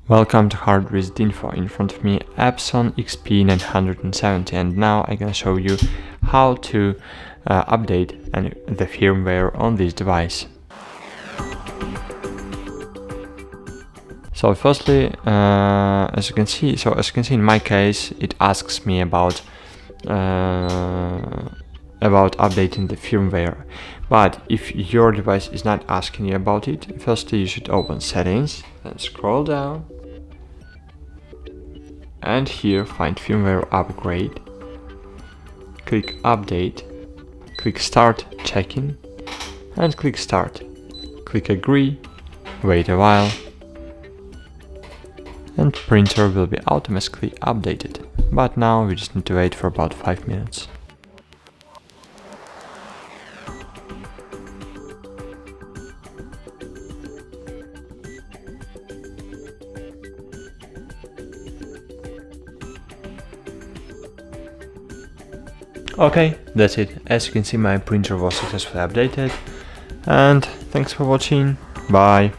Welcome to HardReset.Info. In front of me Epson XP-970, and now I'm gonna show you how to update the firmware on this device. So firstly, as you can see in my case, it asks me about updating the firmware. But if your device is not asking you about it, firstly you should open Settings, then scroll down, and here find Firmware Upgrade. Click Update, click Start Checking, and click Start. Click Agree, wait a while, and printer will be automatically updated. But now we just need to wait for about 5 minutes. Okay, that's it. As you can see, my printer was successfully updated, and thanks for watching. Bye.